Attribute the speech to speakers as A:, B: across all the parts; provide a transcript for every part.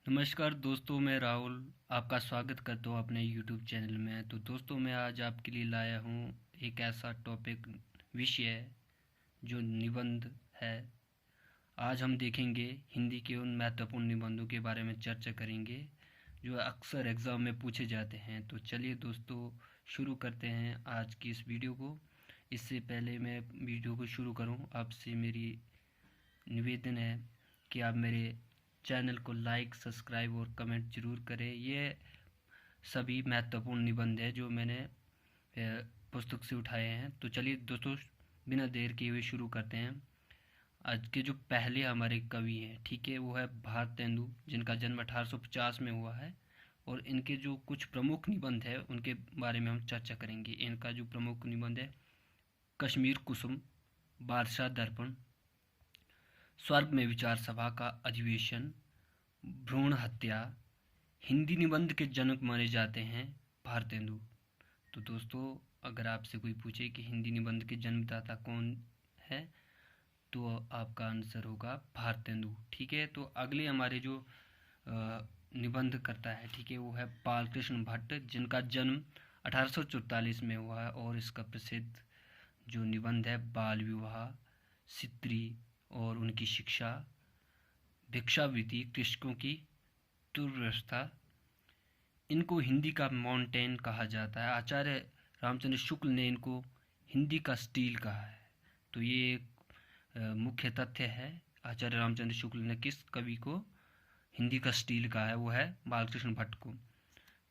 A: नमस्कार दोस्तों, मैं राहुल आपका स्वागत करता हूँ अपने YouTube चैनल में। तो दोस्तों, मैं आज आपके लिए लाया हूँ एक ऐसा टॉपिक विषय जो निबंध है। आज हम देखेंगे हिंदी के उन महत्वपूर्ण निबंधों के बारे में चर्चा करेंगे जो अक्सर एग्ज़ाम में पूछे जाते हैं। तो चलिए दोस्तों, शुरू करते हैं आज की इस वीडियो को। इससे पहले मैं वीडियो को शुरू करूँ, आपसे मेरी निवेदन है कि आप मेरे चैनल को लाइक, सब्सक्राइब और कमेंट जरूर करें। ये सभी महत्वपूर्ण निबंध है जो मैंने पुस्तक से उठाए हैं। तो चलिए दोस्तों, बिना देर किए हुए शुरू करते हैं। आज के जो पहले हमारे कवि हैं, ठीक है, वो है भारतेंदु, जिनका जन्म 1850 में हुआ है। और इनके जो कुछ प्रमुख निबंध है उनके बारे में हम चर्चा करेंगे। इनका जो प्रमुख निबंध है, कश्मीर कुसुम, बादशाह दर्पण, स्वर्ग में विचार सभा का अधिवेशन, भ्रूण हत्या, हिंदी निबंध के जनक माने जाते हैं भारतेंदु। तो दोस्तों, अगर आपसे कोई पूछे कि हिंदी निबंध के जन्मदाता कौन है, तो आपका आंसर होगा भारतेंदु। ठीक है, तो अगले हमारे जो निबंध करता है, ठीक है, वो है बालकृष्ण भट्ट, जिनका जन्म 1844 में हुआ है। और इसका प्रसिद्ध जो निबंध है बाल विवाह, स्त्री और उनकी शिक्षा, भिक्षावृत्ति, कृषकों की दुर्व्यवस्था। इनको हिंदी का माउंटेन कहा जाता है। आचार्य रामचंद्र शुक्ल ने इनको हिंदी का स्टील कहा है। तो ये एक मुख्य तथ्य है। आचार्य रामचंद्र शुक्ल ने किस कवि को हिंदी का स्टील कहा है, वो है बालकृष्ण भट्ट को।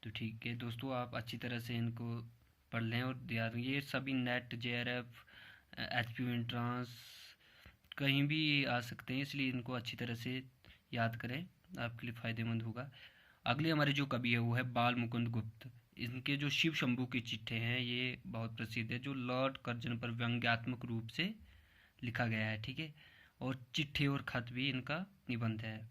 A: तो ठीक है दोस्तों, आप अच्छी तरह से इनको पढ़ लें और याद, ये सभी नेट, JRF, HPU एंट्रांस कहीं भी आ सकते हैं, इसलिए इनको अच्छी तरह से याद करें, आपके लिए फ़ायदेमंद होगा। अगले हमारे जो कवि है वो है बाल मुकुंद गुप्त। इनके जो शिव शंभू की चिट्ठे हैं ये बहुत प्रसिद्ध है, जो लॉर्ड कर्जन पर व्यंग्यात्मक रूप से लिखा गया है। ठीक है, और चिट्ठे और खत भी इनका निबंध है।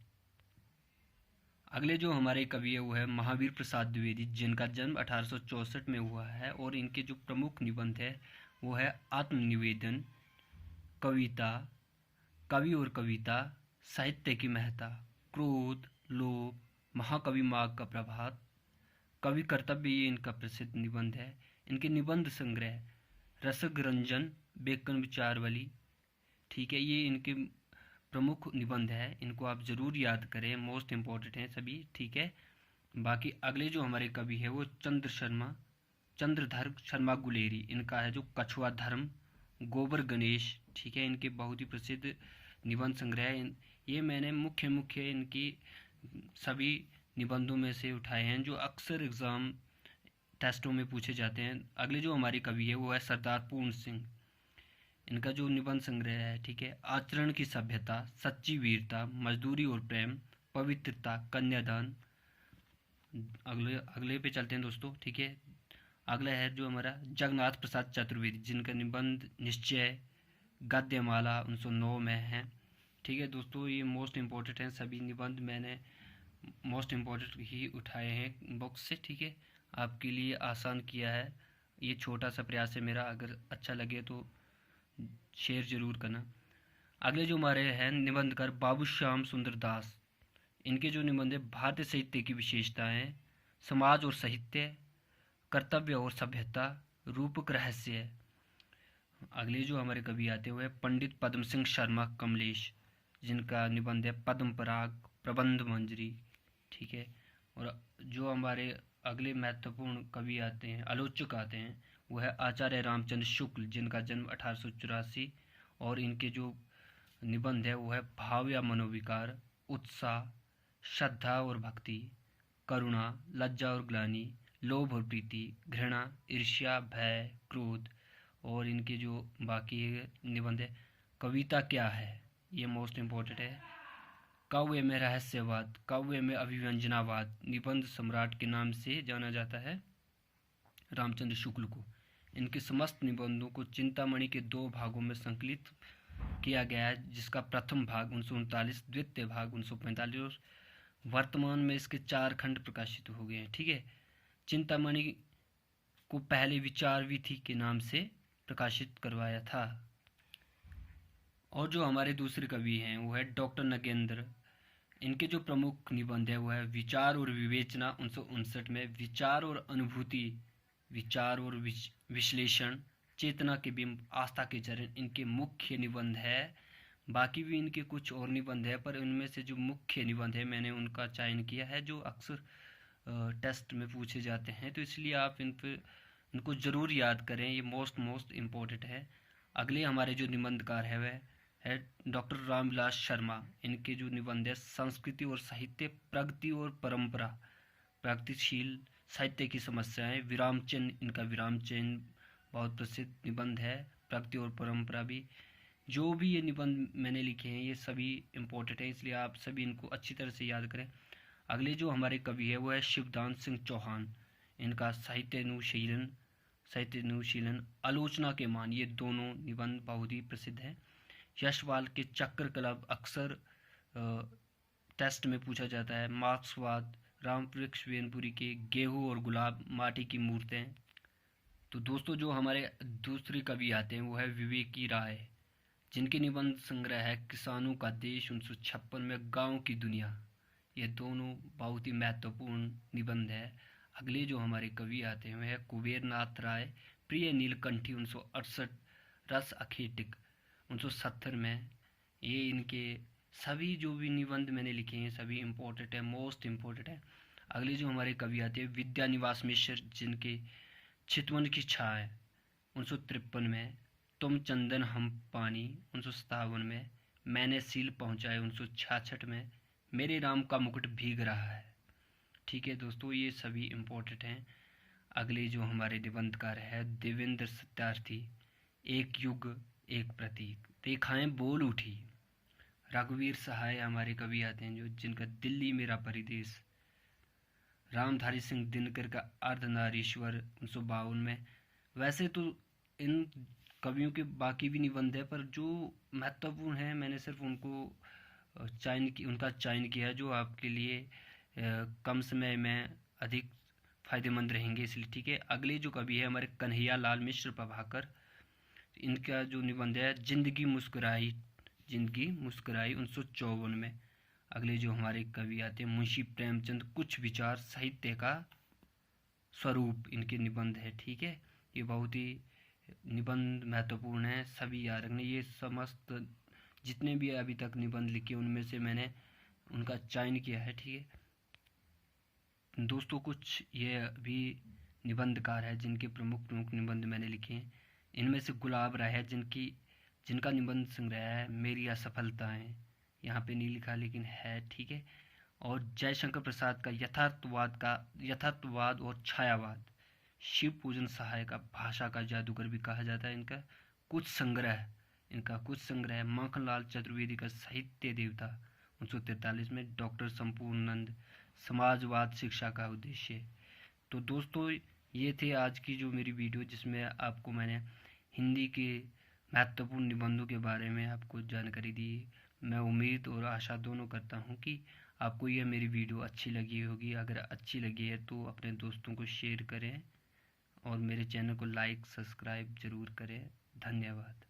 A: अगले जो हमारे कवि है वो है महावीर प्रसाद द्विवेदी, जिनका जन्म 1864 में हुआ है। और इनके जो प्रमुख निबंध है वो है आत्मनिवेदन, कविता, कवि और कविता, साहित्य की महत्ता, क्रोध, लोभ, महाकवि माघ का प्रभात, कवि कर्तव्य, ये इनका प्रसिद्ध निबंध है। इनके निबंध संग्रह रसग रंजन, बेकन विचारवली, ठीक है, ये इनके प्रमुख निबंध है। इनको आप जरूर याद करें, मोस्ट इम्पोर्टेंट हैं सभी। ठीक है, बाकी अगले जो हमारे कवि है वो चंद्रधर शर्मा गुलेरी। इनका है जो कछुआ धर्म, गोबर गणेश, ठीक है, इनके बहुत ही प्रसिद्ध निबंध संग्रह है। ये मैंने मुख्य इनकी सभी निबंधों में से उठाए हैं जो अक्सर एग्ज़ाम टेस्टों में पूछे जाते हैं। अगले जो हमारी कवि है वो है सरदार पूर्ण सिंह। इनका जो निबंध संग्रह है, ठीक है, आचरण की सभ्यता, सच्ची वीरता, मजदूरी और प्रेम, पवित्रता, कन्यादान। अगले पे चलते हैं दोस्तों। ठीक है, अगला है जो हमारा जगन्नाथ प्रसाद चतुर्वेदी, जिनका निबंध निश्चय, गद्यमाला 1909 में है। ठीक है दोस्तों, ये मोस्ट इम्पोर्टेंट हैं सभी निबंध, मैंने मोस्ट इम्पोर्टेंट ही उठाए हैं बुक से। ठीक है, आपके लिए आसान किया है। ये छोटा सा प्रयास है मेरा, अगर अच्छा लगे तो शेयर जरूर करना। अगले जो हमारे हैं निबंधकार बाबू श्याम सुंदर दास। इनके जो निबंध है भारतीय साहित्य की विशेषताएं, समाज और साहित्य, कर्तव्य और सभ्यता, रूपक रहस्य। अगले जो हमारे कवि आते हुए पंडित पद्म सिंह शर्मा कमलेश, जिनका निबंध है पद्म पराग, प्रबंध मंजरी। ठीक है, और जो हमारे अगले महत्वपूर्ण कवि आते हैं, आलोचक आते हैं, वो है आचार्य रामचंद्र शुक्ल, जिनका जन्म 1884। और इनके जो निबंध है वो है भाव या मनोविकार, उत्साह, श्रद्धा और भक्ति, करुणा, लज्जा और ग्लानि, लोभ और प्रीति, घृणा, ईर्ष्या, भय, क्रोध। और इनके जो बाकी निबंध है कविता क्या है, ये मोस्ट इम्पोर्टेंट है। काव्य में रहस्यवाद, काव्य में अभिव्यंजनावाद, निबंध सम्राट के नाम से जाना जाता है रामचंद्र शुक्ल को। इनके समस्त निबंधों को चिंतामणि के 2 भागों में संकलित किया गया है, जिसका प्रथम भाग 1939, द्वितीय भाग 1945, और वर्तमान में इसके 4 खंड प्रकाशित हो गए हैं। ठीक है, चिंतामणि को पहले विचार विधि के नाम से प्रकाशित करवाया था। और जो हमारे दूसरे कवि हैं वो है डॉक्टर नगेंद्र। इनके जो प्रमुख निबंध है वो है विचार और विवेचना 1959 में, विचार और अनुभूति, विचार और विश्लेषण, चेतना के बिंब, आस्था के चरण इनके मुख्य निबंध है। बाकी भी इनके कुछ और निबंध है, पर उनमें से जो मुख्य निबंध है मैंने उनका चयन किया है जो अक्सर टेस्ट में पूछे जाते हैं, तो इसलिए आप इनको ज़रूर याद करें, ये मोस्ट इम्पोर्टेंट है। अगले हमारे जो निबंधकार है वह है डॉक्टर रामविलास शर्मा। इनके जो निबंध है संस्कृति और साहित्य, प्रगति और परंपरा, प्रगतिशील साहित्य की समस्याएं, विराम चिन्ह, इनका विराम चिन्ह बहुत प्रसिद्ध निबंध है, प्रगति और परंपरा भी। जो भी ये निबंध मैंने लिखे हैं ये सभी इम्पोर्टेंट है, इसलिए आप सभी इनको अच्छी तरह से याद करें। अगले जो हमारे कवि है वो है शिवदान सिंह चौहान। इनका साहित्य अनुशीलन, आलोचना के मान, ये दोनों निबंध बहुत ही प्रसिद्ध हैं। यशपाल के चक्र क्लब अक्सर टेस्ट में पूछा जाता है। मार्क्सवाद, रामवृक्ष वेनपुरी के गेहूं और गुलाब, माटी की मूर्तें। तो दोस्तों जो हमारे दूसरे कवि आते हैं वो है विवेकी राय, जिनके निबंध संग्रह है किसानों का देश 1956 में, गांव की दुनिया। ये दोनों बहुत ही महत्वपूर्ण निबंध है। अगले जो हमारे कवि आते हैं वह है कुबेरनाथ राय, प्रिय नीलकंठी 1968, रस अखेटिक 1970 में। ये इनके सभी जो भी निबंध मैंने लिखे हैं सभी इम्पोर्टेंट है, मोस्ट इम्पोर्टेंट है। अगले जो हमारे कवि आते हैं विद्यानिवास मिश्र, जिनके चितवन की छाया 1953 में, तुम चंदन हम पानी 1957 में, मैंने सील पहुंचाए 1966 में, मेरे राम का मुकुट भीग रहा है। ठीक है दोस्तों, ये सभी इम्पोर्टेंट हैं। अगले जो हमारे निबंधकार है देवेंद्र सत्यार्थी, एक युग एक प्रतीक, रेखाएं बोल उठी। रघुवीर सहाय हमारे कवि आते हैं जो जिनका दिल्ली मेरा परिदेश। रामधारी सिंह दिनकर का अर्धनारीश्वर 1952 में। वैसे तो इन कवियों के बाकी भी निबंध है, पर जो महत्वपूर्ण है मैंने सिर्फ उनका चयन किया जो आपके लिए कम समय में अधिक फायदेमंद रहेंगे, इसलिए ठीक है। अगले जो कवि है हमारे कन्हैया लाल मिश्र प्रभाकर, इनका जो निबंध है जिंदगी मुस्कुराई 1954 में। अगले जो हमारे कवि आते हैं मुंशी प्रेमचंद, कुछ विचार साहित्य का स्वरूप, इनके निबंध है। ठीक है, ये बहुत ही निबंध महत्वपूर्ण है, सभी याद रखने। ये समस्त जितने भी अभी तक निबंध लिखे उनमें से मैंने उनका चयन किया है। ठीक है दोस्तों, कुछ ये भी निबंधकार है जिनके प्रमुख निबंध मैंने लिखे हैं। इनमें से गुलाब राय है जिनका निबंध संग्रह है मेरी असफलताएं, यहाँ पे नहीं लिखा लेकिन है। ठीक है, और जयशंकर प्रसाद का यथार्थवाद और छायावाद, शिव पूजन सहाय का भाषा का जादूगर भी कहा जाता है। इनका कुछ संग्रह माखनलाल चतुर्वेदी का साहित्य देवता 1943 में, डॉक्टर संपूर्णानंद समाजवाद शिक्षा का उद्देश्य। तो दोस्तों ये थे आज की जो मेरी वीडियो, जिसमें आपको मैंने हिंदी के महत्वपूर्ण निबंधों के बारे में आपको जानकारी दी। मैं उम्मीद और आशा दोनों करता हूँ कि आपको यह मेरी वीडियो अच्छी लगी होगी। अगर अच्छी लगी है तो अपने दोस्तों को शेयर करें और मेरे चैनल को लाइक सब्सक्राइब ज़रूर करें। धन्यवाद।